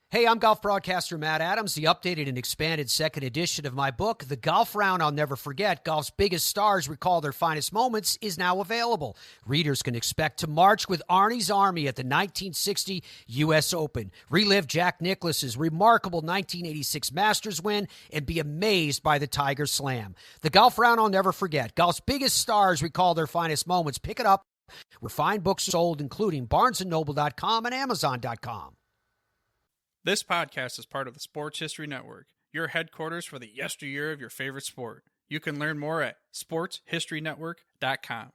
Hey, I'm golf broadcaster Matt Adams. The updated and expanded second edition of my book, The Golf Round I'll Never Forget, Golf's Biggest Stars Recall Their Finest Moments, is now available. Readers can expect to march with Arnie's Army at the 1960 U.S. Open, relive Jack Nicklaus's remarkable 1986 Masters win, and be amazed by the Tiger Slam. The Golf Round I'll Never Forget, Golf's Biggest Stars Recall Their Finest Moments. Pick it up where fine books are sold, including BarnesandNoble.com and Amazon.com. This podcast is part of the Sports History Network, your headquarters for the yesteryear of your favorite sport. You can learn more at sportshistorynetwork.com.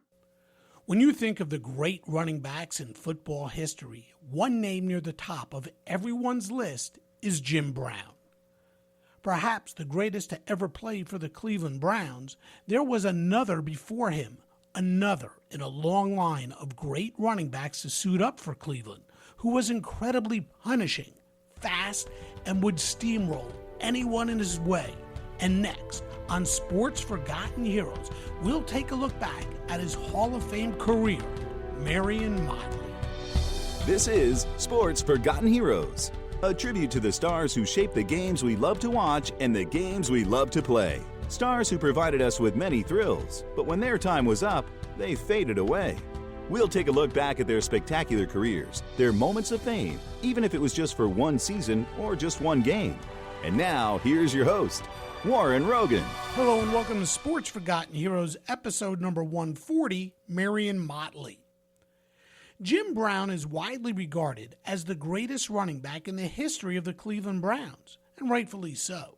When you think of the great running backs in football history, one name near the top of everyone's list is Jim Brown. Perhaps the greatest to ever play for the Cleveland Browns, there was another before him, another in a long line of great running backs to suit up for Cleveland, who was incredibly punishing, fast, and would steamroll anyone in his way. And next, on Sports Forgotten Heroes, we'll take a look back at his Hall of Fame career, Marion Motley. This is Sports Forgotten Heroes, a tribute to the stars who shaped the games we love to watch and the games we love to play. Stars who provided us with many thrills, but when their time was up, they faded away. We'll take a look back at their spectacular careers, their moments of fame, even if it was just for one season or just one game. And now, here's your host, Warren Rogan. Hello and welcome to Sports Forgotten Heroes, episode number 140, Marion Motley. Jim Brown is widely regarded as the greatest running back in the history of the Cleveland Browns, and rightfully so.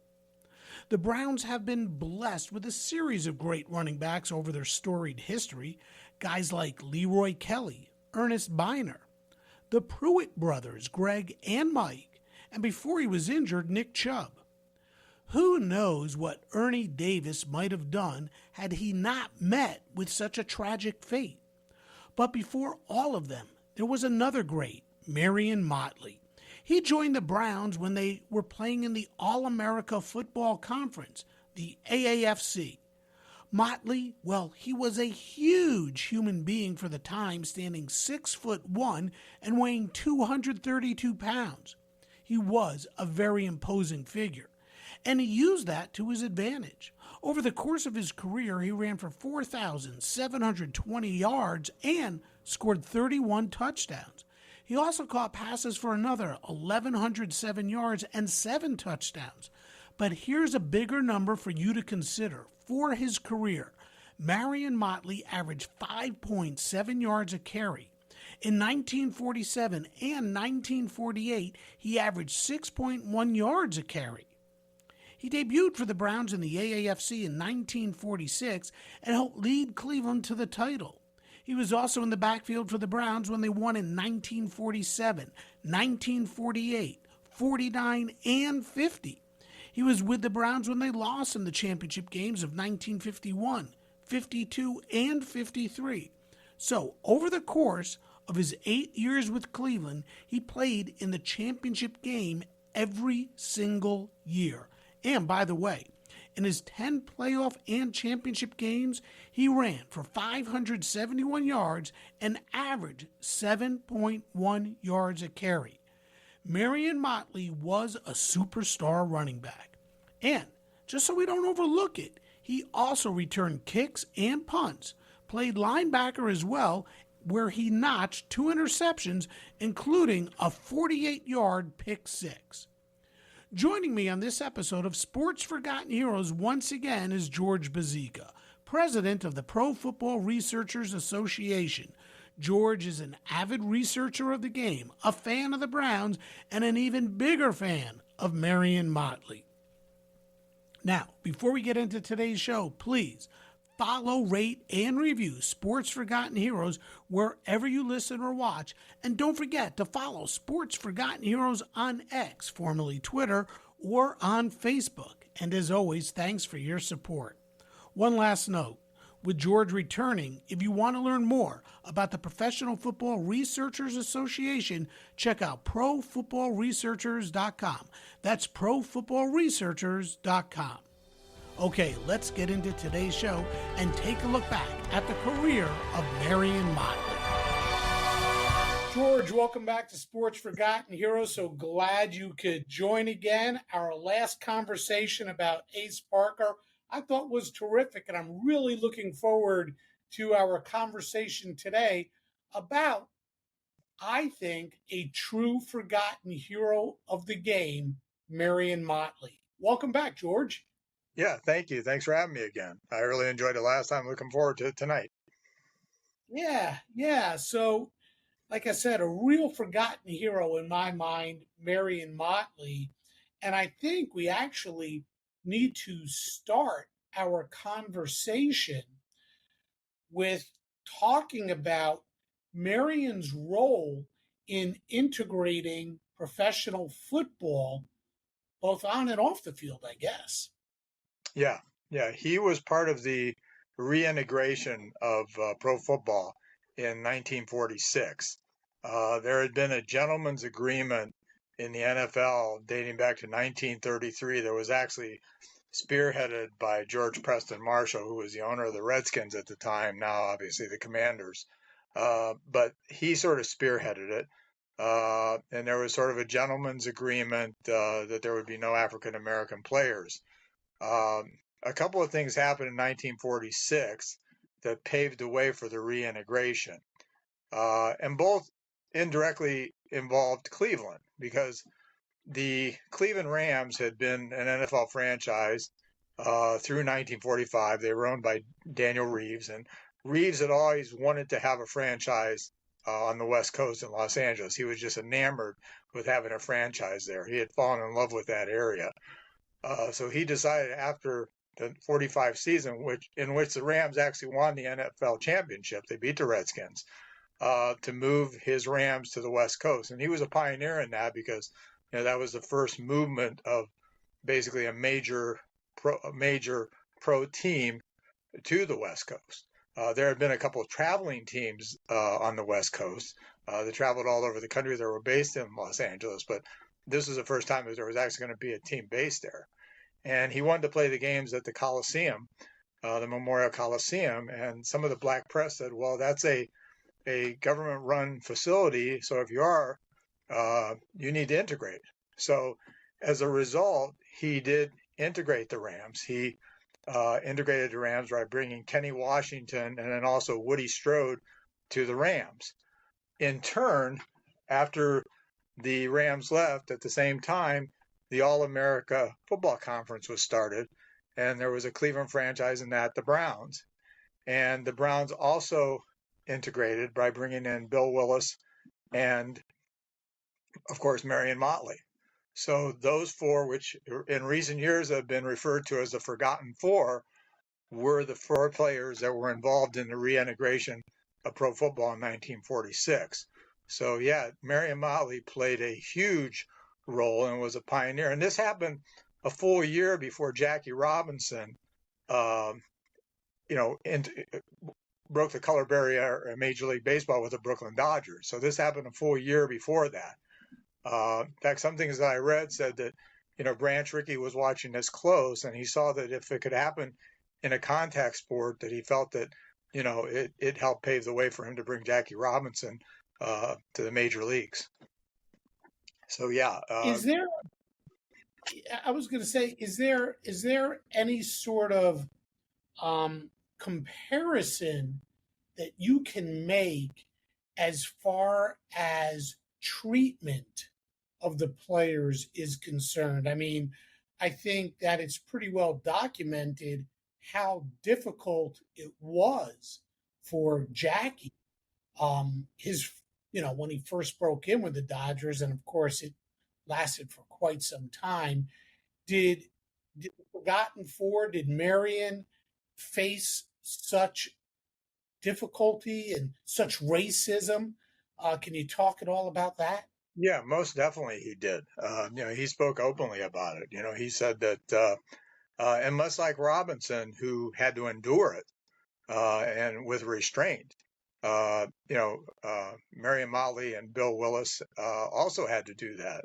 The Browns have been blessed with a series of great running backs over their storied history, guys like Leroy Kelly, Ernest Biner, the Pruitt brothers, Greg and Mike, and before he was injured, Nick Chubb. Who knows what Ernie Davis might have done had he not met with such a tragic fate? But before all of them, there was another great, Marion Motley. He joined the Browns when they were playing in the All-America Football Conference, the AAFC. Motley, well, he was a huge human being for the time, standing 6'1" and weighing 232 pounds. He was a very imposing figure, and he used that to his advantage. Over the course of his career, he ran for 4,720 yards and scored 31 touchdowns. He also caught passes for another 1,107 yards and 7 touchdowns. But here's a bigger number for you to consider. For his career, Marion Motley averaged 5.7 yards a carry. In 1947 and 1948, he averaged 6.1 yards a carry. He debuted for the Browns in the AAFC in 1946 and helped lead Cleveland to the title. He was also in the backfield for the Browns when they won in 1947, 1948, 49, and 50. He was with the Browns when they lost in the championship games of 1951, 52, and 53. So, over the course of his 8 years with Cleveland, he played in the championship game every single year. And by the way, in his 10 playoff and championship games, he ran for 571 yards and averaged 7.1 yards a carry. Marion Motley was a superstar running back. And just so we don't overlook it, he also returned kicks and punts, played linebacker as well, where he notched 2 interceptions, including a 48-yard pick six. Joining me on this episode of Sports Forgotten Heroes once again is George Bozeka, president of the Pro Football Researchers Association. George is an avid researcher of the game, a fan of the Browns, and an even bigger fan of Marion Motley. Now, before we get into today's show, please follow, rate, and review Sports Forgotten Heroes wherever you listen or watch. And don't forget to follow Sports Forgotten Heroes on X, formerly Twitter, or on Facebook. And as always, thanks for your support. One last note. With George returning, if you want to learn more about the Professional Football Researchers Association, check out profootballresearchers.com. That's profootballresearchers.com. Okay, let's get into today's show and take a look back at the career of Marion Motley. George, welcome back to Sports Forgotten Heroes. So glad you could join again. Our last conversation about Ace Parker I thought was terrific, and I'm really looking forward to our conversation today about, I think, a true forgotten hero of the game, Marion Motley. Welcome back, George. Yeah, thank you. Thanks for having me again. I really enjoyed it last time. Looking forward to it tonight. Yeah. So, like I said, a real forgotten hero in my mind, Marion Motley. And I think we actually need to start our conversation with talking about Marion's role in integrating professional football, both on and off the field, I guess. Yeah. He was part of the reintegration of pro football in 1946. There had been a gentleman's agreement in the NFL dating back to 1933 that was actually spearheaded by George Preston Marshall, who was the owner of the Redskins at the time, now obviously the Commanders. But he sort of spearheaded it. And there was sort of a gentleman's agreement that there would be no African American players. A couple of things happened in 1946 that paved the way for the reintegration. And both indirectly involved Cleveland, because the Cleveland Rams had been an NFL franchise through 1945. They were owned by Daniel Reeves, and Reeves had always wanted to have a franchise on the West Coast in Los Angeles. He was just enamored with having a franchise there. He had fallen in love with that area. So he decided after the 45 season, in which the Rams actually won the NFL championship, they beat the Redskins, to move his Rams to the West Coast. And he was a pioneer in that because that was the first movement of basically a major pro team to the West Coast. There had been a couple of traveling teams on the West Coast. They traveled all over the country. They were based in Los Angeles, but this was the first time that there was actually going to be a team based there. And he wanted to play the games at the Coliseum, the Memorial Coliseum. And some of the black press said, well, that's a government-run facility, so if you are, you need to integrate. So as a result, he did integrate the Rams. He integrated the Rams by bringing Kenny Washington and then also Woody Strode to the Rams. In turn, after the Rams left, at the same time, the All-America Football Conference was started, and there was a Cleveland franchise in that, the Browns. And the Browns also integrated by bringing in Bill Willis and, of course, Marion Motley. So those four, which in recent years have been referred to as the Forgotten Four, were the four players that were involved in the reintegration of pro football in 1946. So, yeah, Marion Motley played a huge role and was a pioneer. And this happened a full year before Jackie Robinson, broke the color barrier in Major League Baseball with the Brooklyn Dodgers. So this happened a full year before that. In fact, some things that I read said that, Branch Rickey was watching this close, and he saw that if it could happen in a contact sport, that he felt that, it helped pave the way for him to bring Jackie Robinson to the major leagues. So, yeah. I was going to say, is there any sort of comparison that you can make as far as treatment of the players is concerned? I mean, I think that it's pretty well documented how difficult it was for Jackie. When he first broke in with the Dodgers, and of course it lasted for quite some time. Did the Forgotten Four, did Marion face such difficulty and such racism? Can you talk at all about that? Yeah, most definitely he did. He spoke openly about it. He said that, and much like Robinson, who had to endure it and with restraint, Marion Motley and Bill Willis also had to do that.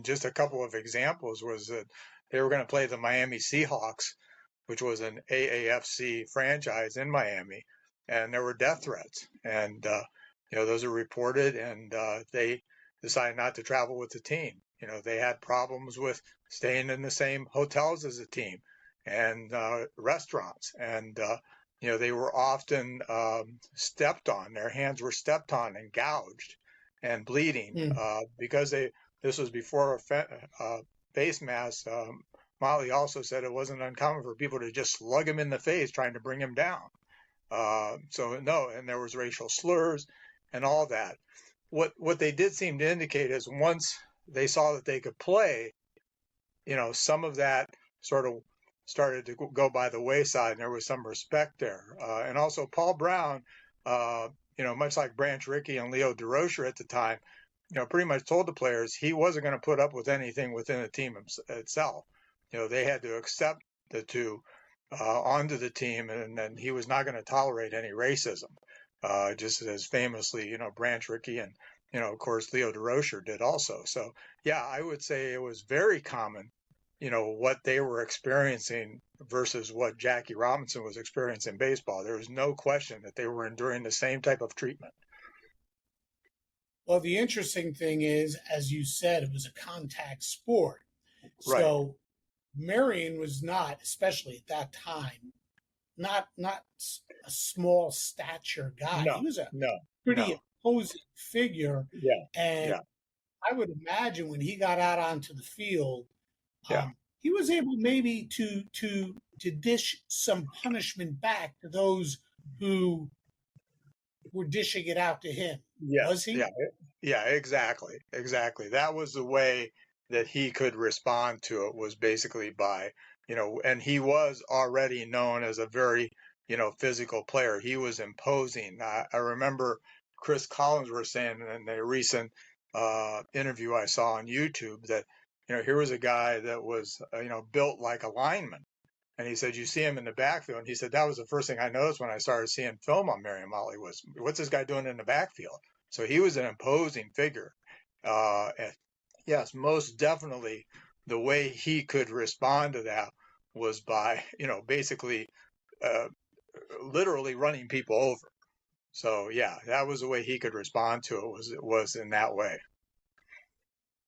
Just a couple of examples was that they were going to play the Miami Seahawks, which was an AAFC franchise in Miami, and there were death threats. And those are reported, and they decided not to travel with the team. They had problems with staying in the same hotels as the team and restaurants, and they were often stepped on. Their hands were stepped on and gouged and bleeding because this was before face masks. Motley also said it wasn't uncommon for people to just slug him in the face trying to bring him down. And there was racial slurs and all that. What they did seem to indicate is once they saw that they could play, some of that sort of started to go by the wayside, and there was some respect there. And also Paul Brown, much like Branch Rickey and Leo DeRocher at the time, pretty much told the players he wasn't going to put up with anything within the team itself. They had to accept the two onto the team, and then he was not going to tolerate any racism, just as famously, Branch Rickey and, of course, Leo DeRocher did also. So, yeah, I would say it was very common, what they were experiencing versus what Jackie Robinson was experiencing in baseball. There was no question that they were enduring the same type of treatment. Well, the interesting thing is, as you said, it was a contact sport. Right. So Marion was not, especially at that time, not a small stature guy. No, he was a pretty imposing figure. Yeah. And I would imagine when he got out onto the field, he was able maybe to dish some punishment back to those who were dishing it out to him. Yeah. Was he? Yeah, exactly. That was the way that he could respond to it, was basically by, and he was already known as a very, physical player. He was imposing. I remember Chris Collinsworth saying in a recent interview I saw on YouTube that, here was a guy that was, built like a lineman. And he said, you see him in the backfield. And he said, that was the first thing I noticed when I started seeing film on Marion Motley was, what's this guy doing in the backfield? So he was an imposing figure. And yes, most definitely the way he could respond to that was by, basically literally running people over. So, yeah, that was the way he could respond to it, was in that way.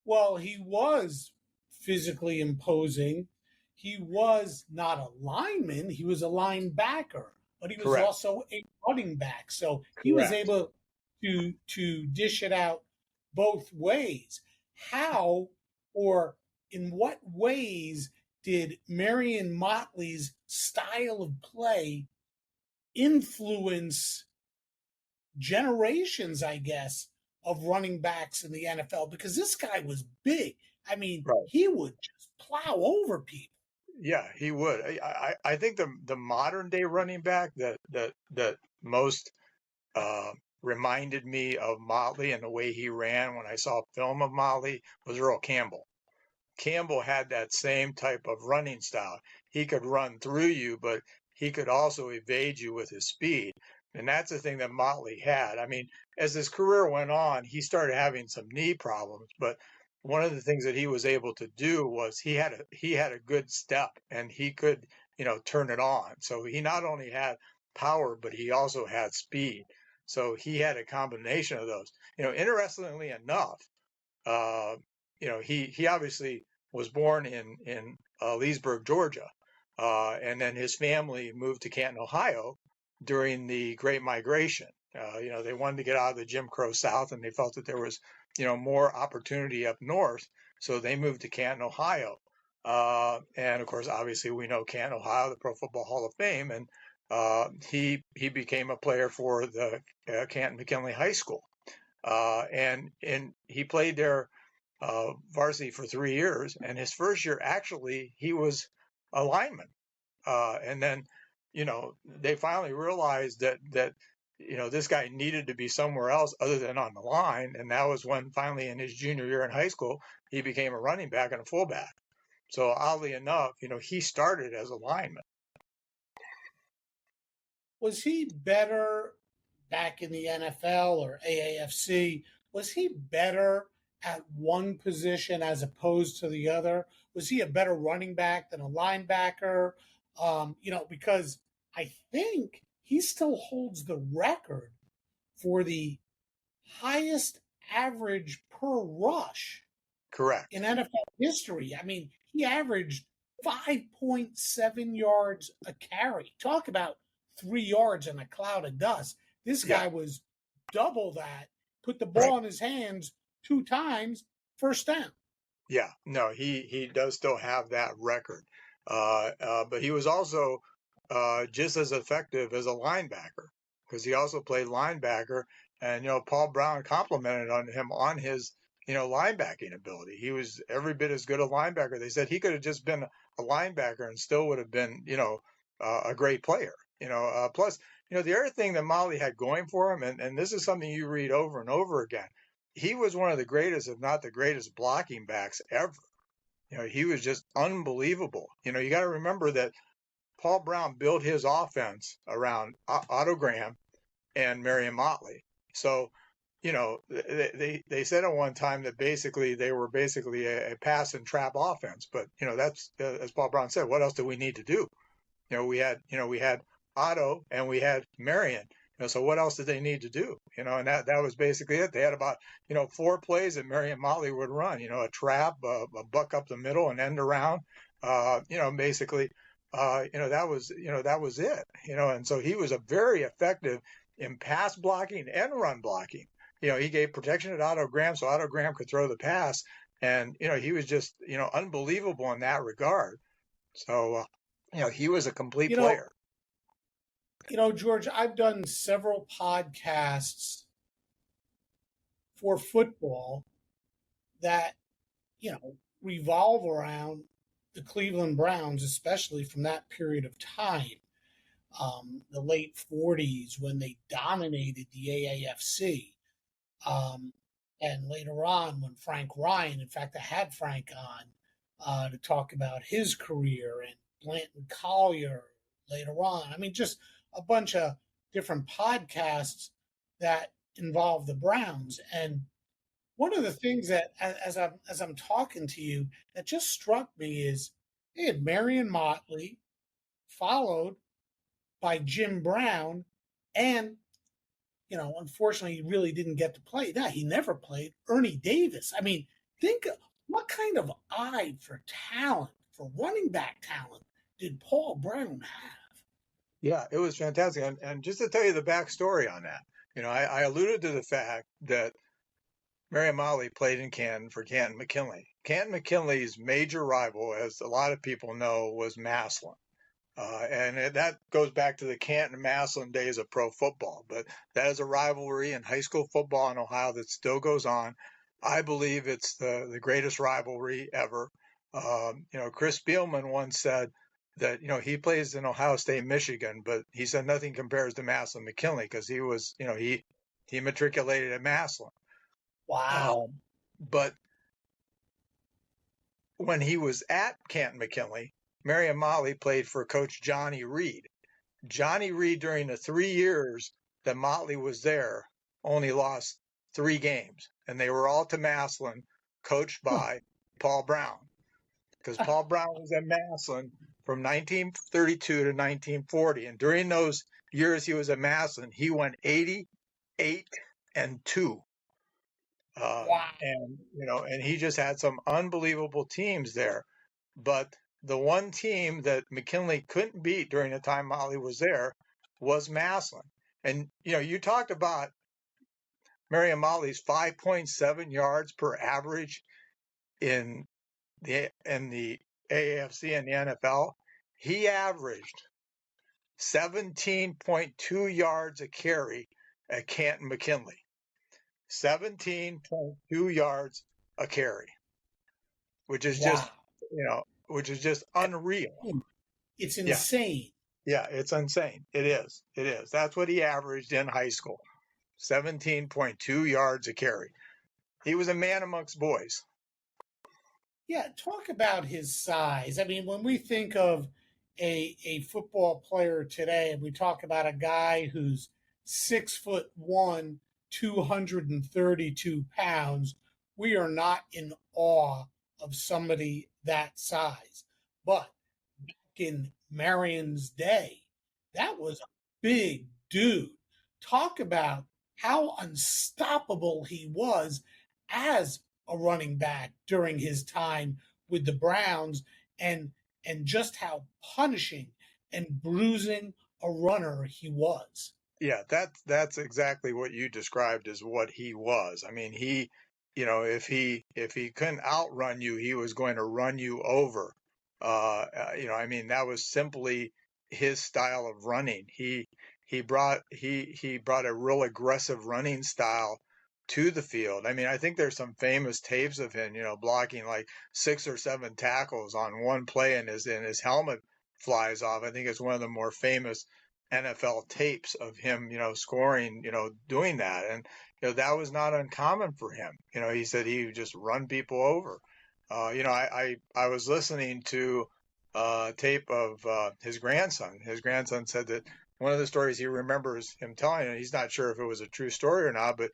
Well, he was physically imposing. He was not a lineman. He was a linebacker, but he was Correct. also a running back. So he was able to dish it out both ways. How or in what ways did Marion Motley's style of play influence generations, I guess, of running backs in the NFL? Because this guy was big. I mean, he would just plow over people. Yeah, he would. I think the modern day running back that most reminded me of Motley and the way he ran when I saw film of Motley was Earl Campbell. Campbell had that same type of running style. He could run through you, but he could also evade you with his speed. And that's the thing that Motley had. I mean, as his career went on, he started having some knee problems, but one of the things that he was able to do was he had a good step, and he could, turn it on. So he not only had power, but he also had speed. So he had a combination of those. Interestingly enough, he obviously was born in Leesburg, Georgia, and then his family moved to Canton, Ohio during the Great Migration. They wanted to get out of the Jim Crow South, and they felt that there was, more opportunity up north. So they moved to Canton, Ohio. And of course, obviously we know Canton, Ohio, the Pro Football Hall of Fame. And he became a player for the Canton McKinley High School. And he played there varsity for 3 years. And his first year, actually, he was a lineman. And then, they finally realized that this guy needed to be somewhere else other than on the line. And that was when finally in his junior year in high school, he became a running back and a fullback. So oddly enough, he started as a lineman. Was he better back in the NFL or AAFC? Was he better at one position as opposed to the other? Was he a better running back than a linebacker? Because I think he still holds the record for the highest average per rush Correct. in NFL history. I mean, he averaged 5.7 yards a carry. Talk about 3 yards in a cloud of dust. This guy was double that, put the ball in his hands 2 times, first down. Yeah, no, he does still have that record. But he was also just as effective as a linebacker because he also played linebacker. And, Paul Brown complimented on him on his, linebacking ability. He was every bit as good a linebacker. They said he could have just been a linebacker and still would have been, a great player. Plus, the other thing that Motley had going for him, and this is something you read over and over again, he was one of the greatest, if not the greatest, blocking backs ever. He was just unbelievable. You got to remember that Paul Brown built his offense around Otto Graham and Marion Motley. So, they said at one time that they were basically a pass and trap offense. But, that's, as Paul Brown said, what else do we need to do? We had Otto and we had Marion. So what else did they need to do? And that was basically it. They had about, 4 plays that Marion Motley would run, a trap, a buck up the middle, an end around, basically, that was it, and so he was a very effective in pass blocking and run blocking. He gave protection to Otto Graham so Otto Graham could throw the pass. And, he was just, unbelievable in that regard. So, he was a complete player. George, I've done several podcasts for football that, revolve around the Cleveland Browns, especially from that period of time, the late 40s when they dominated the AAFC. And later on when Frank Ryan, in fact, I had Frank on to talk about his career, and Blanton Collier later on. I mean, just a bunch of different podcasts that involve the Browns. And one of the things that, as I'm talking to you, that just struck me is they had Marion Motley, followed by Jim Brown, and unfortunately, he really didn't get to play. No, he never played. Ernie Davis. I mean, think of what kind of eye for talent, for running back talent, did Paul Brown have? Yeah, it was fantastic. And just to tell you the backstory on that, I alluded to the fact that Marion Motley played in Canton for Canton McKinley. Canton McKinley's major rival, as a lot of people know, was Massillon. And that goes back to the Canton Massillon days of pro football. But that is a rivalry in high school football in Ohio that still goes on. I believe it's the greatest rivalry ever. Chris Spielman once said that, he plays in Ohio State, Michigan, but he said nothing compares to Massillon McKinley because he was, he matriculated at Massillon. Wow. But when he was at Canton McKinley, Marion Motley played for Coach Johnny Reed. Johnny Reed, during the 3 years that Motley was there, only lost 3 games, and they were all to Massillon, coached by Paul Brown. Because Paul Brown was at Massillon from 1932 to 1940, and during those years he was at Massillon, he went 88-2. Wow. And he just had some unbelievable teams there. But the one team that McKinley couldn't beat during the time Motley was there was Massillon. And, you talked about Marion Motley's 5.7 yards per average in the AAFC and the NFL. He averaged 17.2 yards a carry at Canton McKinley. 17.2 yards a carry, which is just, which is just unreal. It's insane. Yeah, it's insane. It is. That's what he averaged in high school. 17.2 yards a carry. He was a man amongst boys. Yeah, talk about his size. I mean, when we think of a football player today, and we talk about a guy who's 6'1", 232 pounds, we are not in awe of somebody that size. But back in Marion's day, that was a big dude. Talk about how unstoppable he was as a running back during his time with the Browns, and just how punishing and bruising a runner he was. Yeah, that's exactly what you described as what he was. I mean, if he couldn't outrun you, he was going to run you over. I mean, that was simply his style of running. He brought a real aggressive running style to the field. I mean, I think there's some famous tapes of him, blocking like 6 or 7 tackles on one play, and his helmet flies off. I think it's one of the more famous NFL tapes of him, scoring, doing that. And, that was not uncommon for him. He said he would just run people over. I was listening to a tape of his grandson. His grandson said that one of the stories he remembers him telling, and he's not sure if it was a true story or not, but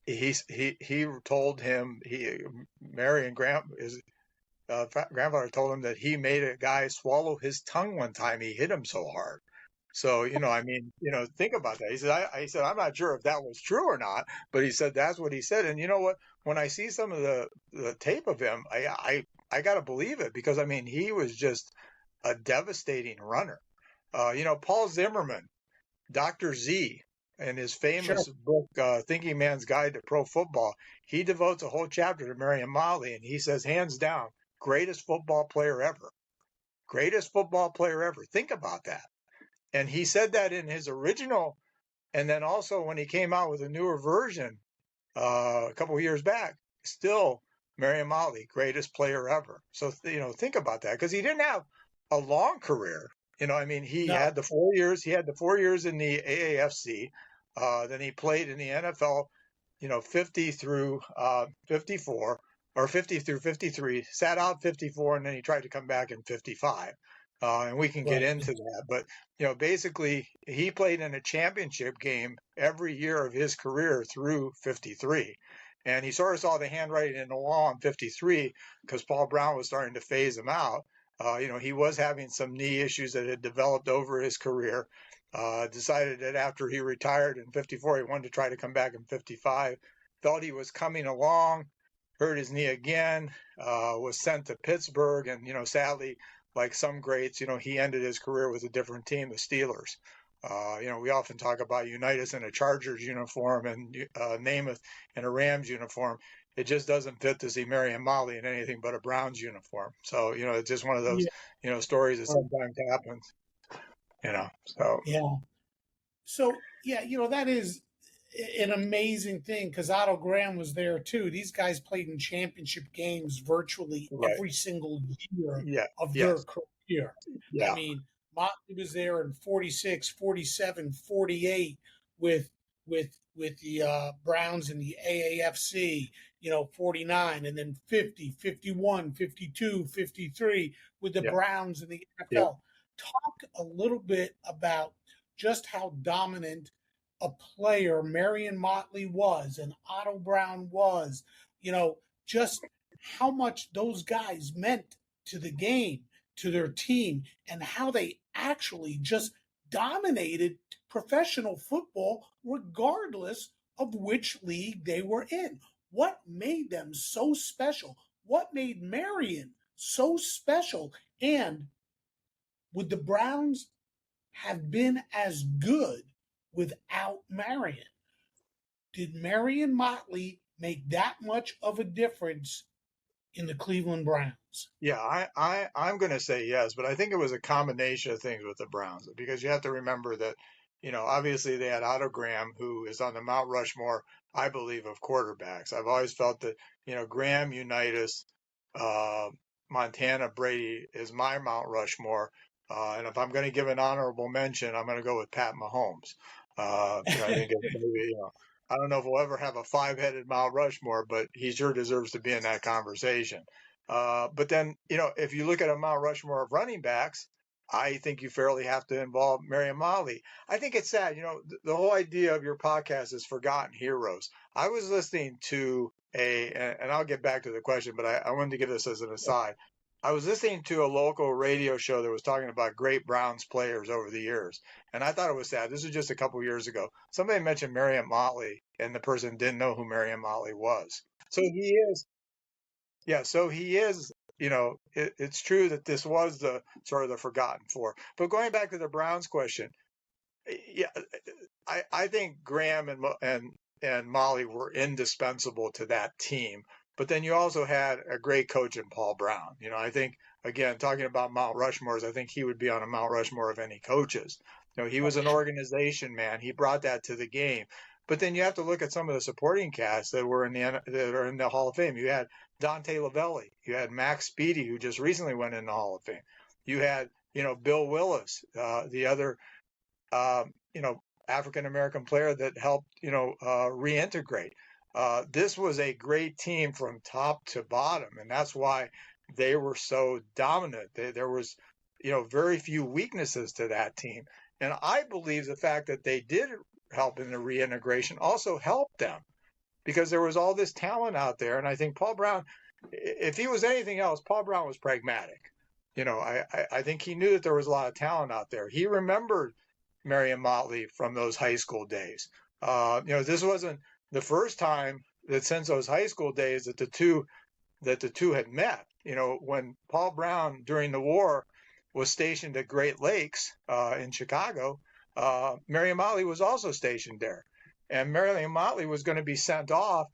he told him, Marion his grandfather told him that he made a guy swallow his tongue one time. He hit him so hard. So, I mean, think about that. He said, I said, I'm not sure if that was true or not, but he said, that's what he said. And you know what, when I see some of the tape of him, I got to believe it, because I mean, he was just a devastating runner. Paul Zimmerman, Dr. Z, in his famous book, Thinking Man's Guide to Pro Football, he devotes a whole chapter to Marion Motley, and he says, hands down, greatest football player ever. Greatest football player ever. Think about that. And he said that in his original, and then also when he came out with a newer version a couple of years back, still Marion Motley, greatest player ever. So, think about that, because he didn't have a long career. I mean, he had the 4 years. He had the 4 years in the AAFC. Then he played in the NFL, 50 through 54, or 50 through 53, sat out 54, and then he tried to come back in 55. And we can get into that. But, basically, he played in a championship game every year of his career through 53. And he sort of saw the handwriting in the wall in 53, because Paul Brown was starting to phase him out. He was having some knee issues that had developed over his career. Decided that after he retired in 54, he wanted to try to come back in 55. Felt he was coming along, hurt his knee again, was sent to Pittsburgh. And, sadly, like some greats, he ended his career with a different team, the Steelers. We often talk about Unitas in a Chargers uniform and Namath in a Rams uniform. It just doesn't fit to see Marion Motley in anything but a Browns uniform. So, it's just one of those, stories that sometimes happens, so. Yeah. So, that is an amazing thing, because Otto Graham was there too. These guys played in championship games virtually every single year of their career. Yeah. I mean, Motley was there in 46, 47, 48 with the Browns in the AAFC, 49, and then 50, 51, 52, 53 with the Browns in the NFL. Yeah. Talk a little bit about just how dominant a player Marion Motley was and Otto Brown was, just how much those guys meant to the game, to their team, and how they actually just dominated professional football regardless of which league they were in. What made them so special? What made Marion so special? And would the Browns have been as good without Marion? Did Marion Motley make that much of a difference in the Cleveland Browns? Yeah, I'm going to say yes, but I think it was a combination of things with the Browns, because you have to remember that, obviously they had Otto Graham, who is on the Mount Rushmore, I believe, of quarterbacks. I've always felt that, Graham, Unitas, Montana, Brady is my Mount Rushmore. And if I'm going to give an honorable mention, I'm going to go with Pat Mahomes. I think maybe, I don't know if we'll ever have a 5-headed Mount Rushmore, but he sure deserves to be in that conversation. But then, if you look at a Mount Rushmore of running backs, I think you fairly have to involve Marion Motley. I think it's sad, the whole idea of your podcast is Forgotten Heroes. I was listening to and I'll get back to the question, but I wanted to give this as an aside. I was listening to a local radio show that was talking about great Browns players over the years, and I thought it was sad. This was just a couple years ago. Somebody mentioned Marion Motley, and the person didn't know who Marion Motley was. So he is, yeah. So he is. It's true that this was the sort of the forgotten four. But going back to the Browns question, yeah, I think Graham and Molly were indispensable to that team. But then you also had a great coach in Paul Brown. I think, again, talking about Mount Rushmores, I think he would be on a Mount Rushmore of any coaches. He was an organization man. He brought that to the game. But then you have to look at some of the supporting cast that are in the Hall of Fame. You had Dante Lavelli. You had Max Speedy, who just recently went in the Hall of Fame. You had, Bill Willis, the other, African American player that helped, reintegrate. This was a great team from top to bottom, and that's why they were so dominant. There was, very few weaknesses to that team. And I believe the fact that they did help in the reintegration also helped them because there was all this talent out there. And I think Paul Brown, if he was anything else, Paul Brown was pragmatic. I think he knew that there was a lot of talent out there. He remembered Marion Motley from those high school days. This wasn't the first time that since those high school days that the two had met. When Paul Brown during the war was stationed at Great Lakes in Chicago, Marion Motley was also stationed there. And Marion Motley was going to be sent off.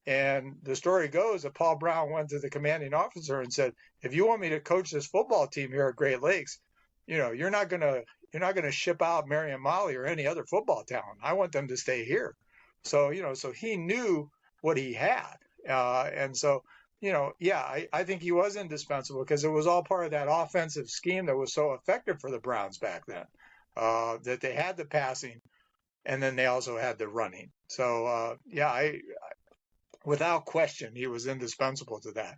And the story goes that Paul Brown went to the commanding officer and said, if you want me to coach this football team here at Great Lakes, you're not going to ship out Marion Motley or any other football talent. I want them to stay here. So, so he knew what he had. And so, I think he was indispensable because it was all part of that offensive scheme that was so effective for the Browns back then, that they had the passing and then they also had the running. So, without question, he was indispensable to that.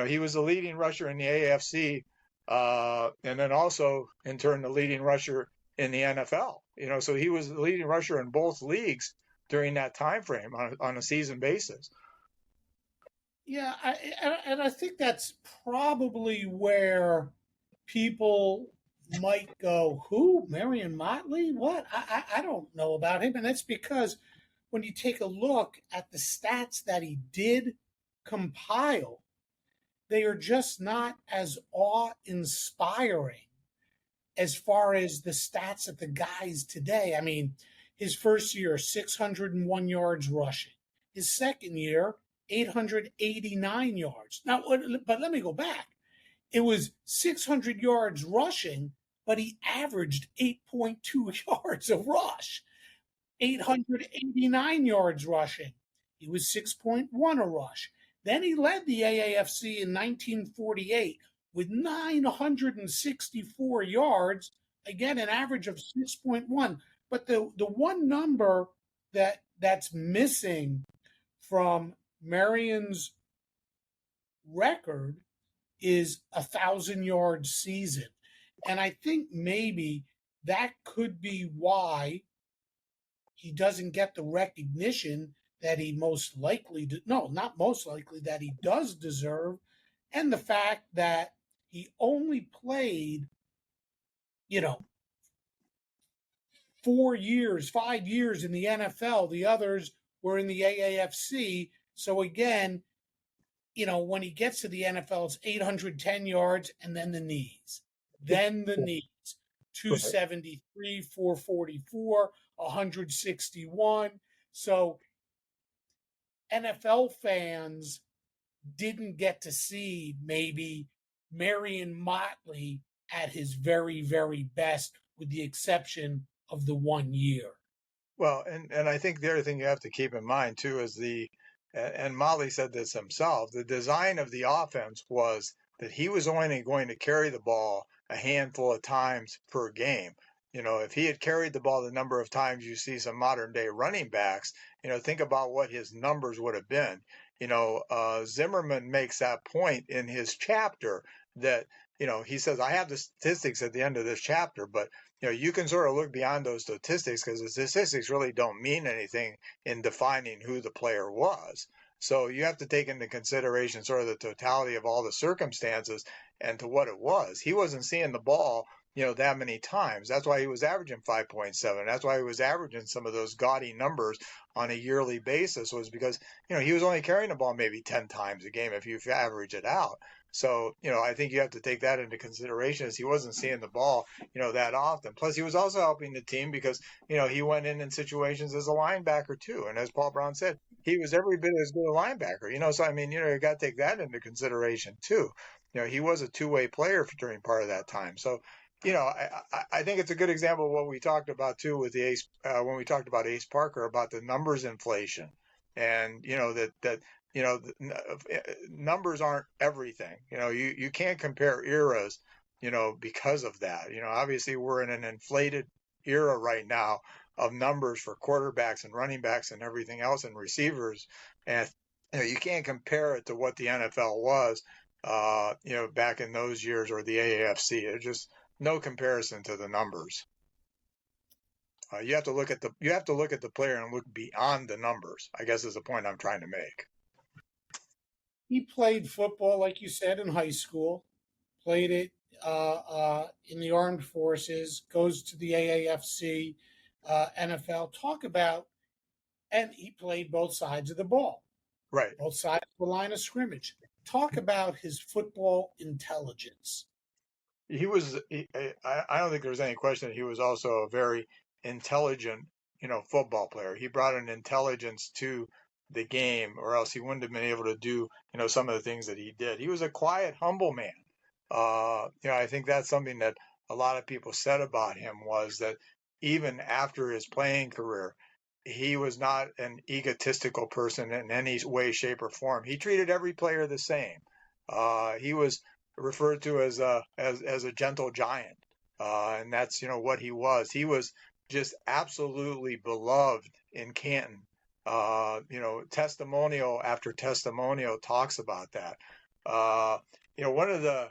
He was the leading rusher in the AAFC, and then also, in turn, the leading rusher in the NFL. So he was the leading rusher in both leagues during that time frame on a season basis. Yeah, I think that's probably where people might go, who? Marion Motley? What? I don't know about him. And that's because when you take a look at the stats that he did compile, they are just not as awe-inspiring as far as the stats of the guys today. I mean, his first year, 601 yards rushing. His second year, 889 yards. Now, but let me go back. It was 600 yards rushing, but he averaged 8.2 yards a rush. 889 yards rushing. He was 6.1 a rush. Then he led the AAFC in 1948 with 964 yards, again, an average of 6.1. But the one number that's missing from Marion's record is 1,000-yard season. And I think maybe that could be why he doesn't get the recognition that he most likely, not most likely, that he does deserve. And the fact that he only played, 5 years in the NFL. The others were in the AAFC. So again, when he gets to the NFL, it's 810 yards and then the knees. 273, 444, 161. So NFL fans didn't get to see maybe Marion Motley at his very, very best, with the exception of the 1 year. Well, and I think the other thing you have to keep in mind too is and Motley said this himself, the design of the offense was that he was only going to carry the ball a handful of times per game. If he had carried the ball the number of times you see some modern day running backs, think about what his numbers would have been. Zimmerman makes that point in his chapter that, he says, I have the statistics at the end of this chapter, but, you can sort of look beyond those statistics because the statistics really don't mean anything in defining who the player was. So you have to take into consideration sort of the totality of all the circumstances and to what it was. He wasn't seeing the ball, that many times. That's why he was averaging 5.7. That's why he was averaging some of those gaudy numbers on a yearly basis, was because, he was only carrying the ball maybe 10 times a game if you average it out. So, I think you have to take that into consideration, as he wasn't seeing the ball, that often. Plus, he was also helping the team because, he went in situations as a linebacker too. And as Paul Brown said, he was every bit as good a linebacker, so, I mean, you got to take that into consideration too. He was a two-way player during part of that time. So, I think it's a good example of what we talked about too with the Ace, when we talked about Ace Parker, about the numbers inflation, and numbers aren't everything. You can't compare eras, because of that. Obviously we're in an inflated era right now of numbers for quarterbacks and running backs and everything else and receivers, and you can't compare it to what the NFL was, back in those years, or the AAFC. It's just no comparison to the numbers. You have to look at the player and look beyond the numbers, I guess, is the point I'm trying to make. He played football, like you said, in high school, played it in the armed forces, goes to the AAFC, NFL. Talk about, and he played both sides of the ball, right? Both sides of the line of scrimmage. Talk about his football intelligence. I don't think there's any question that he was also a very intelligent, football player. He brought an intelligence to the game, or else he wouldn't have been able to do, some of the things that he did. He was a quiet, humble man. I think that's something that a lot of people said about him, was that even after his playing career, he was not an egotistical person in any way, shape, or form. He treated every player the same. He was referred to as a gentle giant, and that's what he was. He was just absolutely beloved in Canton. Testimonial after testimonial talks about that. One of the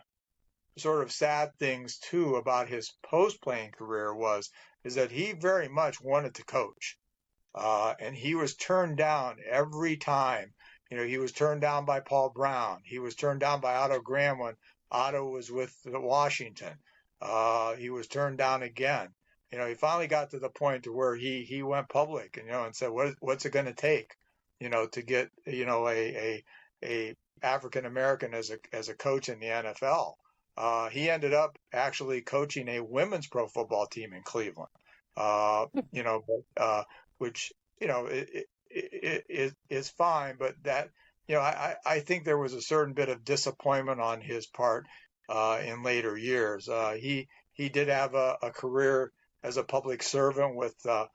sort of sad things too about his post-playing career is that he very much wanted to coach, and he was turned down every time. He was turned down by Paul Brown. He was turned down by Otto Graham when Otto was with Washington. He was turned down again. He finally got to the point to where he went public, and said, what's it going to take, to get, a African American as a coach in the NFL. He ended up actually coaching a women's pro football team in Cleveland, which, it is fine, but that, I think there was a certain bit of disappointment on his part in later years. He did have a career as a public servant with the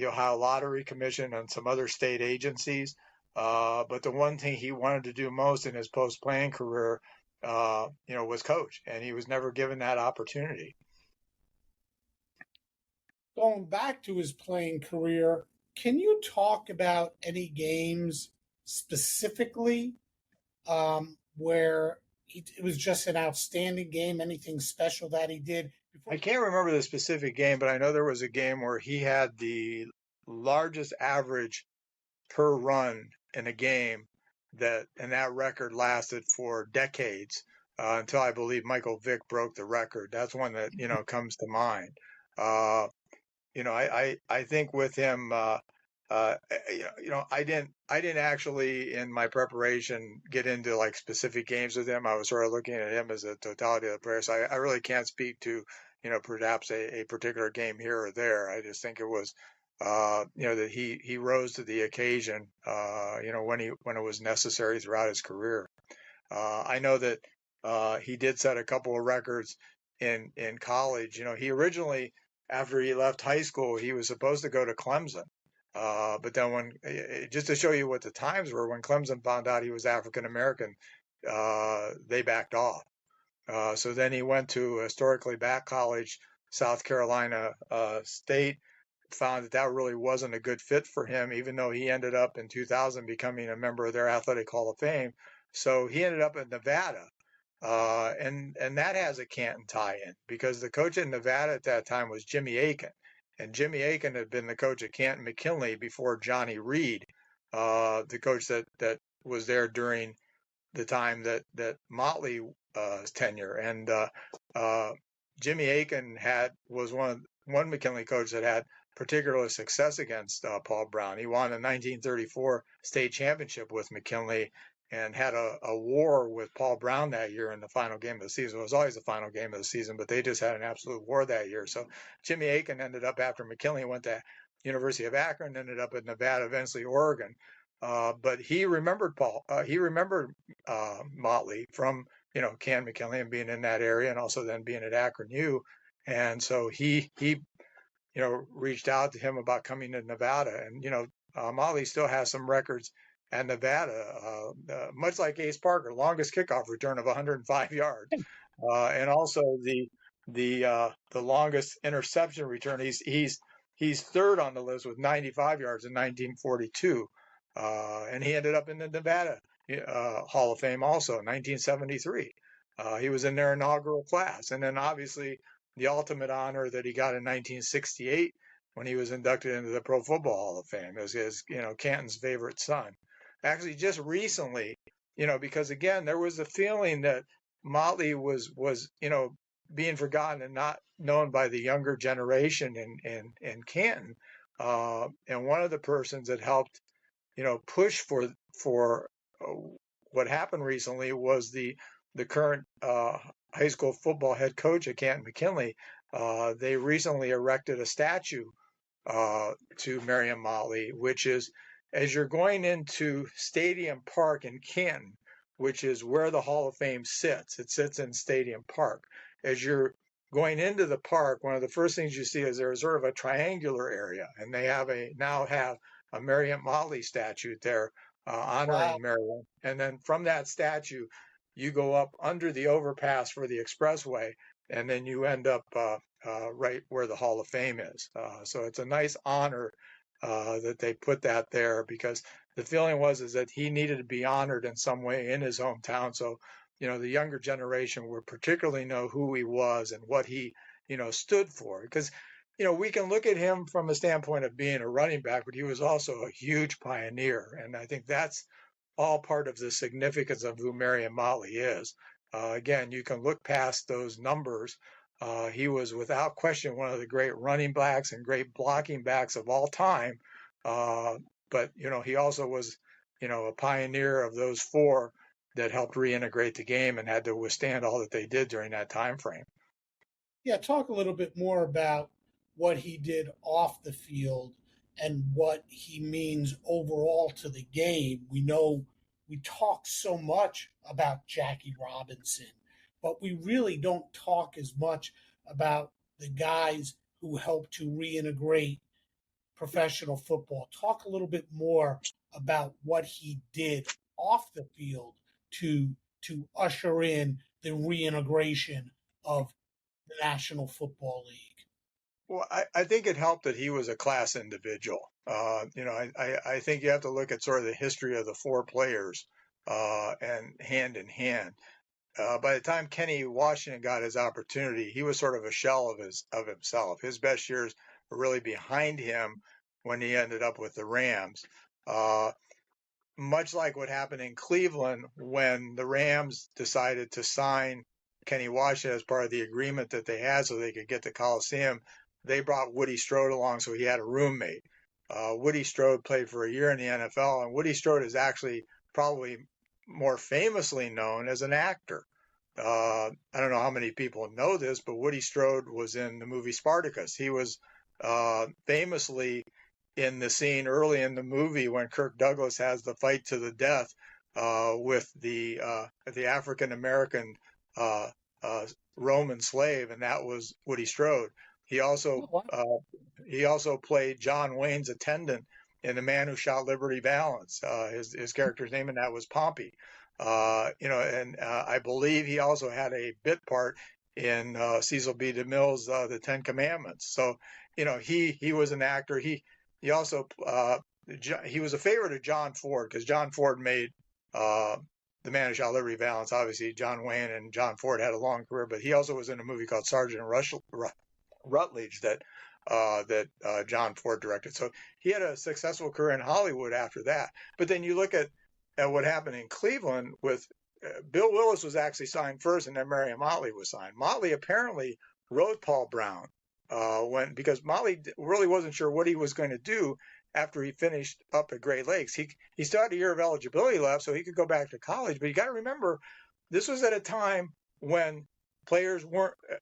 Ohio Lottery Commission and some other state agencies. But the one thing he wanted to do most in his post-playing career, was coach, and he was never given that opportunity. Going back to his playing career, can you talk about any games specifically where it was just an outstanding game, anything special that he did? I can't remember the specific game, but I know there was a game where he had the largest average per run in a game, and that record lasted for decades, until I believe Michael Vick broke the record. That's one that comes to mind. I think with him, I didn't actually, in my preparation, get into like specific games with him. I was sort of looking at him as a totality of the player, so I really can't speak to perhaps a particular game here or there. I just think it was that he rose to the occasion when it was necessary throughout his career. I know that he did set a couple of records in college. He originally, after he left high school, he was supposed to go to Clemson. But then just to show you what the times were, when Clemson found out he was African American, they backed off. So then he went to a historically black college, South Carolina State, found that really wasn't a good fit for him, even though he ended up in 2000 becoming a member of their Athletic Hall of Fame. So he ended up in Nevada. And that has a Canton tie-in, because the coach in Nevada at that time was Jimmy Aiken. And Jimmy Aiken had been the coach at Canton McKinley before Johnny Reed, the coach that was there during the time that Motley's tenure, and Jimmy Aiken was one McKinley coach that had particular success against Paul Brown. He won the 1934 state championship with McKinley and had a war with Paul Brown that year in the final game of the season. It was always the final game of the season, but they just had an absolute war that year. So Jimmy Aiken ended up, after McKinley went to University of Akron, ended up at Nevada, eventually Oregon. But he remembered Motley from, Ken McKinley and being in that area, and also then being at Akron U. And so he reached out to him about coming to Nevada. And, Motley still has some records at Nevada, much like Ace Parker, longest kickoff return of 105 yards. And also the longest interception return. He's third on the list with 95 yards in 1942. And he ended up in the Nevada Hall of Fame also in 1973. He was in their inaugural class. And then obviously the ultimate honor that he got in 1968 when he was inducted into the Pro Football Hall of Fame as Canton's favorite son. Actually, just recently, because again, there was a feeling that Motley was being forgotten and not known by the younger generation in Canton. And one of the persons that helped, push for what happened recently was the current high school football head coach at Canton McKinley. They recently erected a statue to Marion Motley, which is, as you're going into Stadium Park in Canton, which is where the Hall of Fame sits. It sits in Stadium Park. As you're going into the park, one of the first things you see is there's sort of a triangular area, and they now have a Marion Motley statue there honoring Marion. And then from that statue, you go up under the overpass for the expressway, and then you end up right where the Hall of Fame is. So it's a nice honor that they put that there, because the feeling was that he needed to be honored in some way in his hometown. So, the younger generation would particularly know who he was and what he, stood for. Because, we can look at him from a standpoint of being a running back, but he was also a huge pioneer. And I think that's all part of the significance of who Marion Motley is. Again, you can look past those numbers. He was without question one of the great running backs and great blocking backs of all time. But, he also was, a pioneer of those four that helped reintegrate the game and had to withstand all that they did during that time frame. Yeah, talk a little bit more about what he did off the field and what he means overall to the game. We know we talk so much about Jackie Robinson, but we really don't talk as much about the guys who helped to reintegrate professional football. Talk a little bit more about what he did off the field to usher in the reintegration of the National Football League. Well, I think it helped that he was a class individual. I think you have to look at sort of the history of the four players and hand in hand. By the time Kenny Washington got his opportunity, he was sort of a shell of himself. His best years were really behind him when he ended up with the Rams. Much like what happened in Cleveland when the Rams decided to sign Kenny Washington as part of the agreement that they had so they could get the Coliseum, they brought Woody Strode along so he had a roommate. Woody Strode played for a year in the NFL, and Woody Strode is actually probably more famously known as an actor. I don't know how many people know this, but Woody Strode was in the movie Spartacus. He was famously in the scene early in the movie when Kirk Douglas has the fight to the death with the African-American Roman slave, and that was Woody Strode. He also played John Wayne's attendant in The Man Who Shot Liberty Valance. His character's name in that was Pompey. And I believe he also had a bit part in Cecil B. DeMille's The Ten Commandments. So, he was an actor. He also he was a favorite of John Ford because John Ford made The Man Who Shot Liberty Valance. Obviously, John Wayne and John Ford had a long career, but he also was in a movie called Sergeant Rutledge that John Ford directed. So he had a successful career in Hollywood after that. But then you look at at what happened in Cleveland with Bill Willis was actually signed first, and then Marion Motley was signed. Motley apparently wrote Paul Brown because Motley really wasn't sure what he was going to do after he finished up at Great Lakes. He still had a year of eligibility left, so he could go back to college. But you got to remember, this was at a time when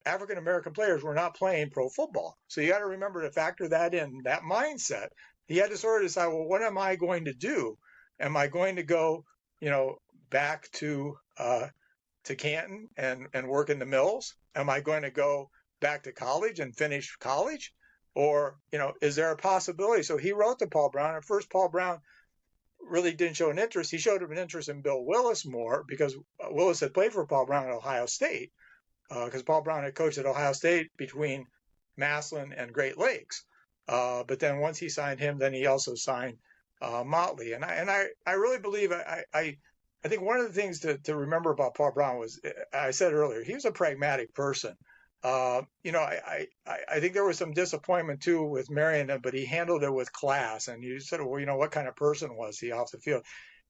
African American players were not playing pro football. So you got to remember to factor that in, that mindset. He had to sort of decide, well, what am I going to do? Am I going to go, back to Canton and work in the mills? Am I going to go back to college and finish college? Or, is there a possibility? So he wrote to Paul Brown. At first, Paul Brown really didn't show an interest. He showed an interest in Bill Willis more because Willis had played for Paul Brown at Ohio State, because Paul Brown had coached at Ohio State between Massillon and Great Lakes. But then once he signed him, then he also signed Motley. And I really believe, I think one of the things to remember about Paul Brown was, I said earlier, he was a pragmatic person. I think there was some disappointment too with Marion, but he handled it with class. And you said, well, what kind of person was he off the field?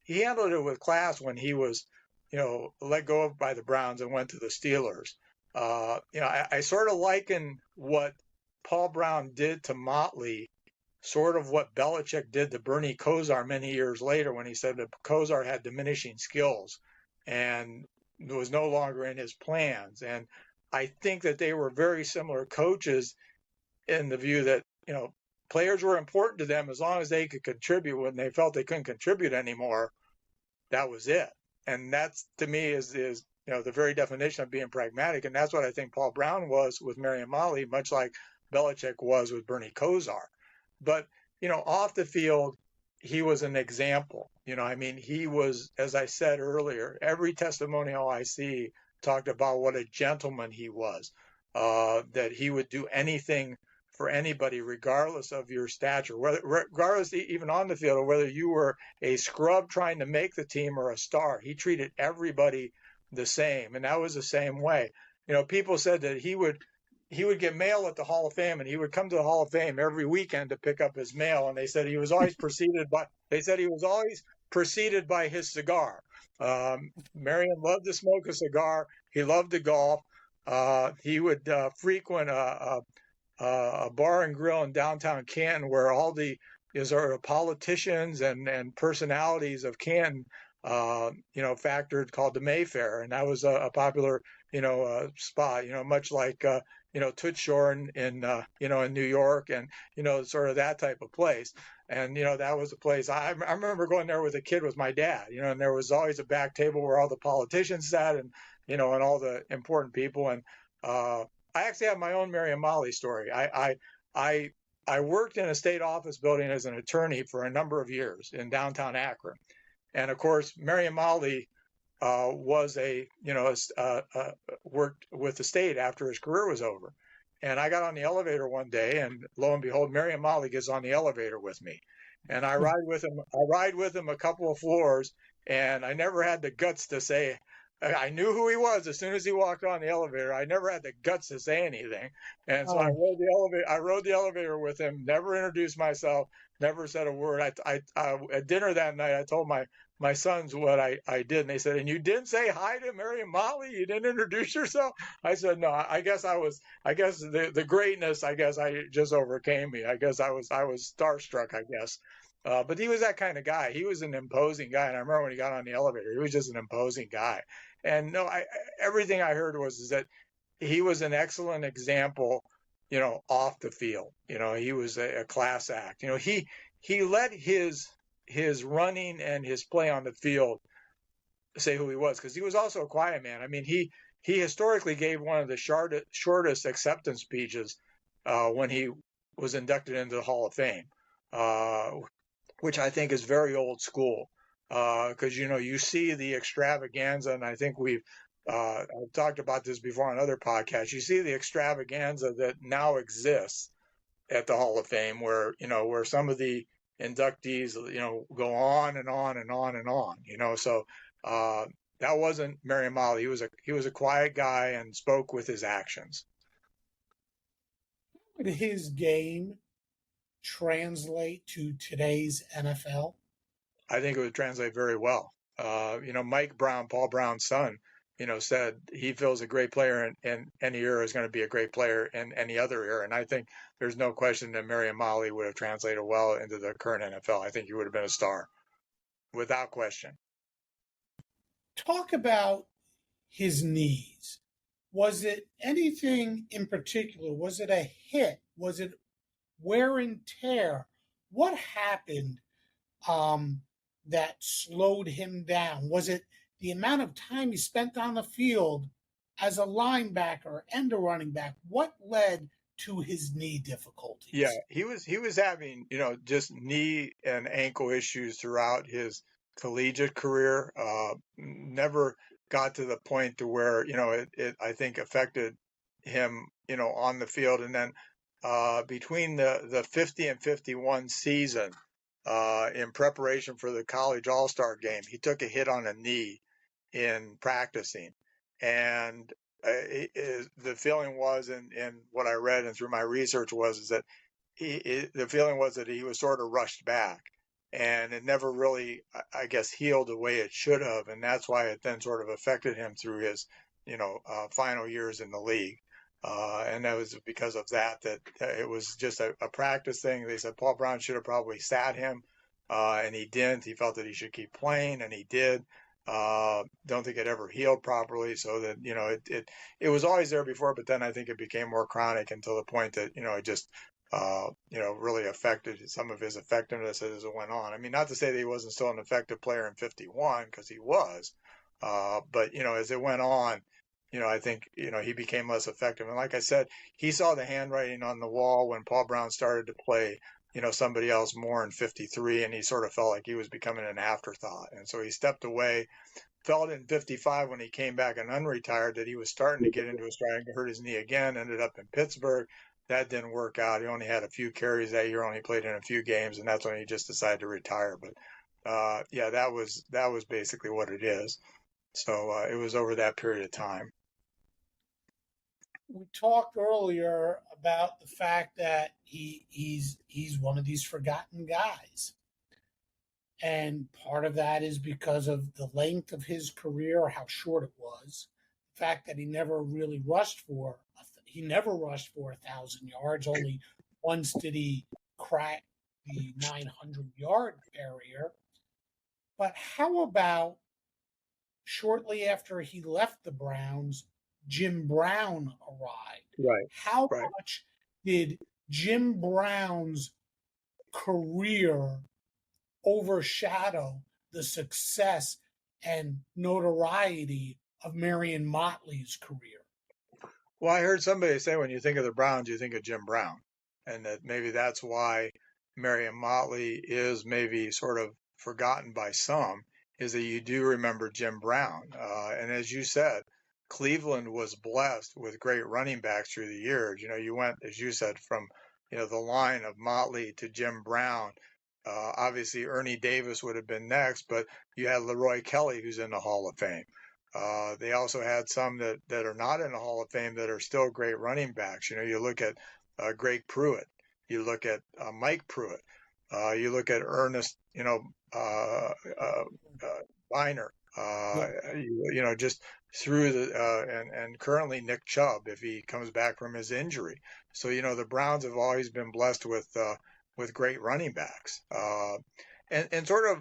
He handled it with class when he was, let go of by the Browns and went to the Steelers. I sort of liken what Paul Brown did to Motley, sort of what Belichick did to Bernie Kosar many years later when he said that Kosar had diminishing skills and was no longer in his plans. And I think that they were very similar coaches in the view that, players were important to them as long as they could contribute. When they felt they couldn't contribute anymore, that was it. And that's, to me, is the very definition of being pragmatic. And that's what I think Paul Brown was with Marion Motley, much like Belichick was with Bernie Kosar. But, off the field, he was an example. He was, as I said earlier, every testimonial I see talked about what a gentleman he was, that he would do anything for anybody, regardless of your stature, regardless even on the field, or whether you were a scrub trying to make the team or a star. He treated everybody the same, and that was the same way. People said that he would get mail at the Hall of Fame, and he would come to the Hall of Fame every weekend to pick up his mail. And they said he was always preceded by his cigar. Marion loved to smoke a cigar. He loved to golf. He would frequent a bar and grill in downtown Canton where all the sort of politicians and personalities of Canton, factored, called the Mayfair. And that was a popular, spot, much like, Toots Shore in New York, and, sort of that type of place. And, that was a place I remember going there with a kid with my dad, and there was always a back table where all the politicians sat and, and all the important people. And I actually have my own Marion Motley story. I worked in a state office building as an attorney for a number of years in downtown Akron. And of course, Marion Motley was worked with the state after his career was over. And I got on the elevator one day, and lo and behold, Marion Motley gets on the elevator with me. And I ride with him a couple of floors, and I never had the guts to say, I knew who he was as soon as he walked on the elevator. I never had the guts to say anything. And so I rode the elevator with him, never introduced myself, never said a word. At dinner that night, I told my sons what I did, and they said, "And you didn't say hi to Marion Motley? You didn't introduce yourself?" I said, "No, I guess the greatness, I just overcame me. I guess I was starstruck, I guess." But he was that kind of guy. He was an imposing guy. And I remember when he got on the elevator, he was just an imposing guy. And no, everything I heard was that he was an excellent example, off the field. He was a class act. He let his running and his play on the field say who he was, because he was also a quiet man. I mean, he historically gave one of the shortest acceptance speeches when he was inducted into the Hall of Fame, which I think is very old school, because, you see the extravaganza, and I think I've talked about this before on other podcasts. You see the extravaganza that now exists at the Hall of Fame, where some of the inductees, go on and on and on and on, So that wasn't Marion Motley. He was a quiet guy and spoke with his actions. Would his game translate to today's NFL? I think it would translate very well. Mike Brown, Paul Brown's son, said he feels a great player in any era is going to be a great player in any other era. And I think there's no question that Marion Motley would have translated well into the current NFL. I think he would have been a star without question. Talk about his knees. Was it anything in particular? Was it a hit? Was it wear and tear? What happened that slowed him down? Was it the amount of time he spent on the field as a linebacker and a running back? What led to his knee difficulties? Yeah, he was having, just knee and ankle issues throughout his collegiate career. Never got to the point to where, it I think affected him, on the field. And then between the 50 and 51 season, in preparation for the college all-star game, he took a hit on a knee in practicing. And the feeling was, and what I read and through my research was that the feeling was that he was sort of rushed back. And it never really, I guess, healed the way it should have. And that's why it then sort of affected him through his, final years in the league. And that was because of that it was just a practice thing. They said Paul Brown should have probably sat him, and he didn't. He felt that he should keep playing, and he did. Don't think it ever healed properly. So that, it was always there before, but then I think it became more chronic until the point that, it just really affected some of his effectiveness as it went on. I mean, not to say that he wasn't still an effective player in 51, because he was, but, as it went on, I think, he became less effective. And like I said, he saw the handwriting on the wall when Paul Brown started to play, somebody else more in 53, and he sort of felt like he was becoming an afterthought. And so he stepped away, felt in 55 when he came back and unretired that he was starting to get into his stride and hurt his knee again, ended up in Pittsburgh. That didn't work out. He only had a few carries that year, only played in a few games, and that's when he just decided to retire. But that was basically what it is. So it was over that period of time. We talked earlier about the fact that he's one of these forgotten guys. And part of that is because of the length of his career, how short it was. The fact that he never really rushed for 1,000 yards. Only once did he crack the 900-yard barrier. But how about shortly after he left the Browns, Jim Brown arrived? Right. How much did Jim Brown's career overshadow the success and notoriety of Marion Motley's career? Well, I heard somebody say when you think of the Browns, you think of Jim Brown, and that maybe that's why Marion Motley is maybe sort of forgotten by some, is that you do remember Jim Brown. And as you said, Cleveland was blessed with great running backs through the years. You went, as you said, from, the line of Motley to Jim Brown. Obviously, Ernie Davis would have been next, but you had Leroy Kelly, who's in the Hall of Fame. They also had some that are not in the Hall of Fame that are still great running backs. You look at Greg Pruitt. You look at Mike Pruitt. You look at Ernest, Biner. Just through the and currently Nick Chubb if he comes back from his injury. So the Browns have always been blessed with great running backs. And sort of,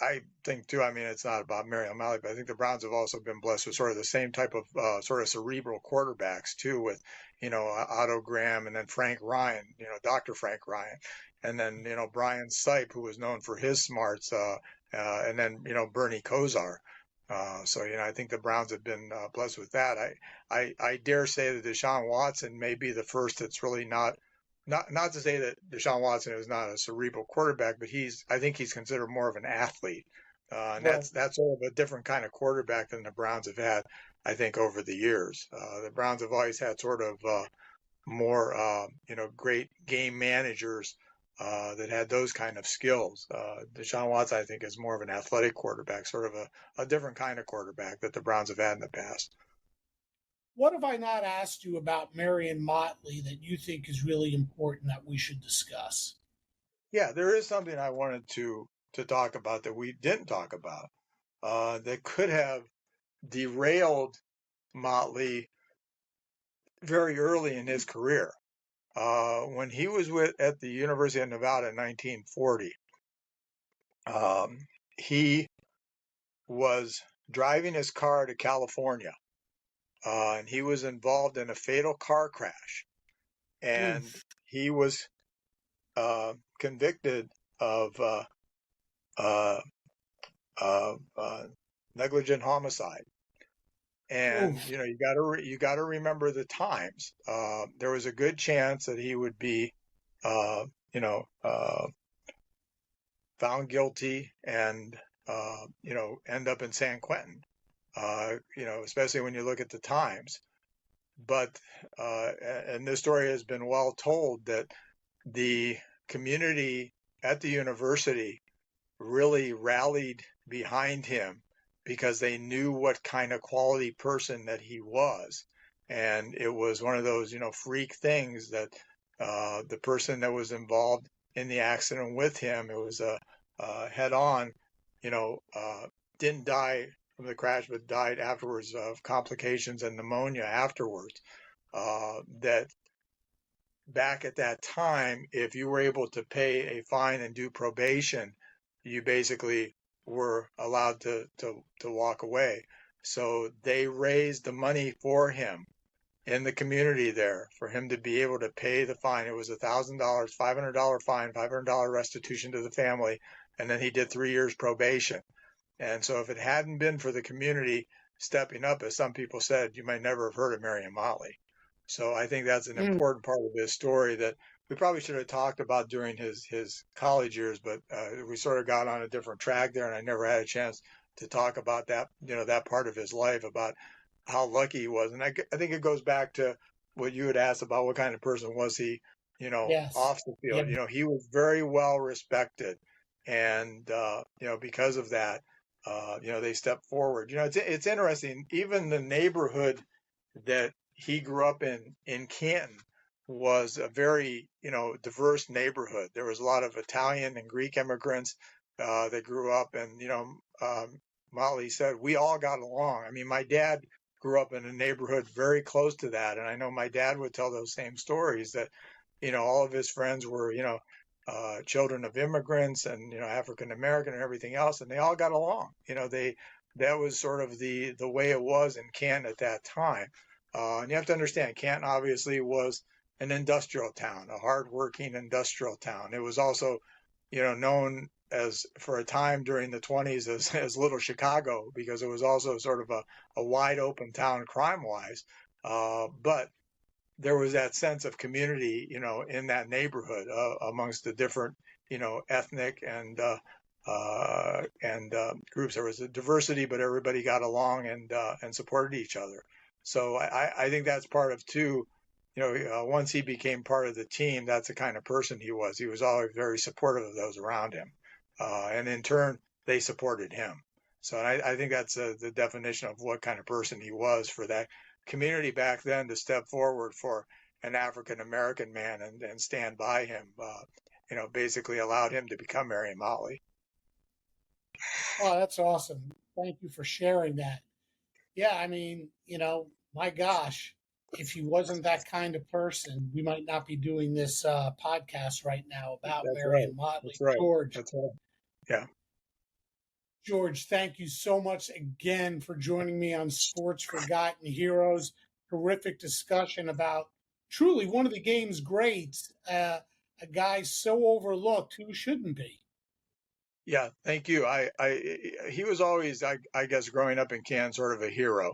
I think too, I mean, it's not about Marion Motley, but I think the Browns have also been blessed with sort of the same type of sort of cerebral quarterbacks too, with, Otto Graham and then Frank Ryan, Dr. Frank Ryan, and then, Brian Sipe, who was known for his smarts, and then, Bernie Kosar. So, I think the Browns have been blessed with that. I dare say that Deshaun Watson may be the first that's really not to say that Deshaun Watson is not a cerebral quarterback, but I think he's considered more of an athlete. And that's sort of a different kind of quarterback than the Browns have had, I think, over the years. The Browns have always had sort of more, great game managers that had those kind of skills. Deshaun Watson, I think, is more of an athletic quarterback, sort of a different kind of quarterback that the Browns have had in the past. What have I not asked you about Marion Motley that you think is really important that we should discuss? Yeah, there is something I wanted to to talk about that we didn't talk about that could have derailed Motley very early in his career. When he was at the University of Nevada in 1940, he was driving his car to California, and he was involved in a fatal car crash, and he was convicted of negligent homicide. And you got to remember the times. There was a good chance that he would be, found guilty and end up in San Quentin. Especially when you look at the times. But and this story has been well told that the community at the university really rallied behind him because they knew what kind of quality person that he was. And it was one of those, freak things that the person that was involved in the accident with him, it was a head on, didn't die from the crash, but died afterwards of complications and pneumonia afterwards. That back at that time, if you were able to pay a fine and do probation, you basically were allowed to walk away. So they raised the money for him in the community there for him to be able to pay the fine. It was $1,000, $500 fine, $500 restitution to the family, and then he did 3 years probation. And so if it hadn't been for the community stepping up, as some people said, you might never have heard of Marion Motley. So I think that's an important part of his story that we probably should have talked about during his college years, but we sort of got on a different track there, and I never had a chance to talk about that, that part of his life, about how lucky he was. And I think it goes back to what you had asked about what kind of person was he, Yes. off the field. Yep. He was very well respected. And, because of that, they stepped forward. It's interesting. Even the neighborhood that he grew up in Canton was a very, diverse neighborhood. There was a lot of Italian and Greek immigrants that grew up, and, Motley said, we all got along. I mean, my dad grew up in a neighborhood very close to that. And I know my dad would tell those same stories that, all of his friends were, children of immigrants and, African-American and everything else. And they all got along. That was sort of the way it was in Canton at that time. And you have to understand, Canton obviously was an industrial town, a hardworking industrial town. It was also, known as for a time during the 20s as Little Chicago, because it was also sort of a wide open town crime-wise. But there was that sense of community, in that neighborhood amongst the different, ethnic and groups. There was a diversity, but everybody got along and supported each other. So I think that's part of too. Once he became part of the team, that's the kind of person he was. He was always very supportive of those around him, and in turn, they supported him. So I think that's the definition of what kind of person he was for that community back then, to step forward for an African American man and stand by him. Basically allowed him to become Marion Motley. Oh, that's awesome. Thank you for sharing that. Yeah, I mean, my gosh, if he wasn't that kind of person, we might not be doing this podcast right now about Marion Motley. That's right. George. That's right. Yeah. George, thank you so much again for joining me on Sports Forgotten Heroes. Terrific discussion about truly one of the game's greats, a guy so overlooked who shouldn't be. Yeah, thank you. He was always, I guess, growing up in Canton, sort of a hero,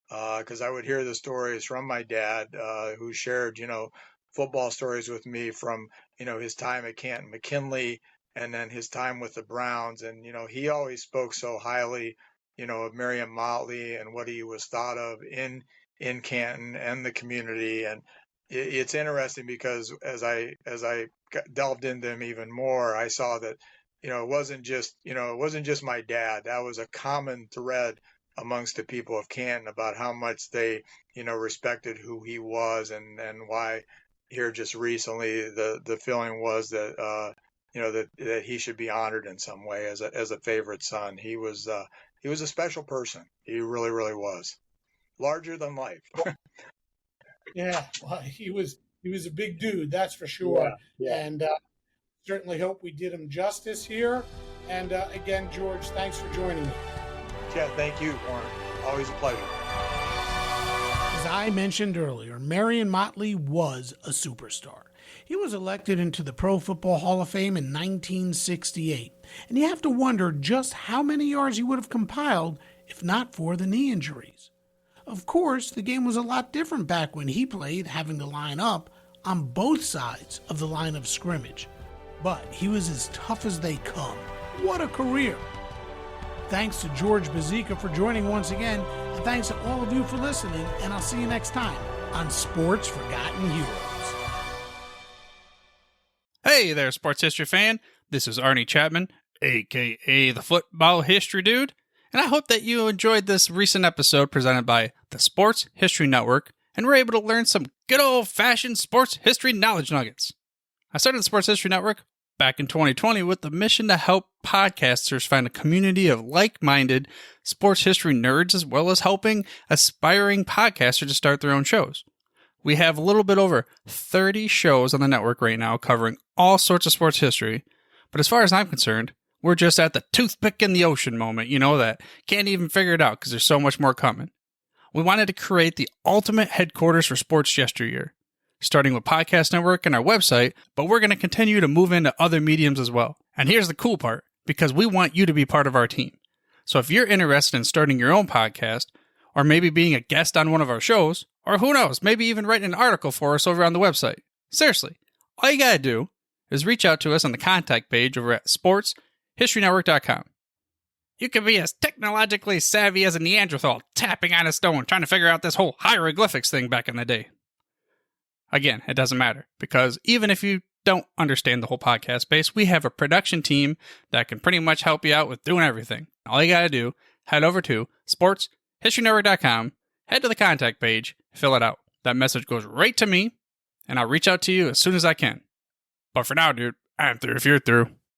because I would hear the stories from my dad, who shared, football stories with me from, his time at Canton McKinley, and then his time with the Browns. And, he always spoke so highly, of Marion Motley and what he was thought of in Canton and the community. And it's interesting because as I delved into him even more, I saw that, it wasn't just my dad. That was a common thread amongst the people of Canton about how much they, respected who he was, and why here just recently the feeling was that, that he should be honored in some way as a favorite son. He was a special person. He really, really was. Larger than life. Yeah, well, he was a big dude, that's for sure. Yeah. And certainly hope we did him justice here. And again, George, thanks for joining me. Yeah, thank you, Warren. Always a pleasure. As I mentioned earlier, Marion Motley was a superstar. He was elected into the Pro Football Hall of Fame in 1968, and you have to wonder just how many yards he would have compiled if not for the knee injuries. Of course, the game was a lot different back when he played, having to line up on both sides of the line of scrimmage. But he was as tough as they come. What a career! Thanks to George Bozeka for joining once again, and thanks to all of you for listening, and I'll see you next time on Sports Forgotten Heroes. Hey there, sports history fan. This is Arnie Chapman, a.k.a. the Football History Dude, and I hope that you enjoyed this recent episode presented by the Sports History Network and were able to learn some good old-fashioned sports history knowledge nuggets. I started the Sports History Network back in 2020 with the mission to help podcasters find a community of like-minded sports history nerds, as well as helping aspiring podcasters to start their own shows. We have a little bit over 30 shows on the network right now covering all sorts of sports history, but as far as I'm concerned, we're just at the toothpick in the ocean moment, that can't even figure it out because there's so much more coming. We wanted to create the ultimate headquarters for sports yesteryear, starting with Podcast Network and our website, but we're going to continue to move into other mediums as well. And here's the cool part, because we want you to be part of our team. So if you're interested in starting your own podcast, or maybe being a guest on one of our shows, or who knows, maybe even writing an article for us over on the website. Seriously, all you gotta do is reach out to us on the contact page over at sportshistorynetwork.com. You can be as technologically savvy as a Neanderthal tapping on a stone trying to figure out this whole hieroglyphics thing back in the day. Again, it doesn't matter, because even if you don't understand the whole podcast space, we have a production team that can pretty much help you out with doing everything. All you gotta do, head over to sportshistorynetwork.com, head to the contact page, fill it out. That message goes right to me, and I'll reach out to you as soon as I can. But for now, dude, I'm through if you're through.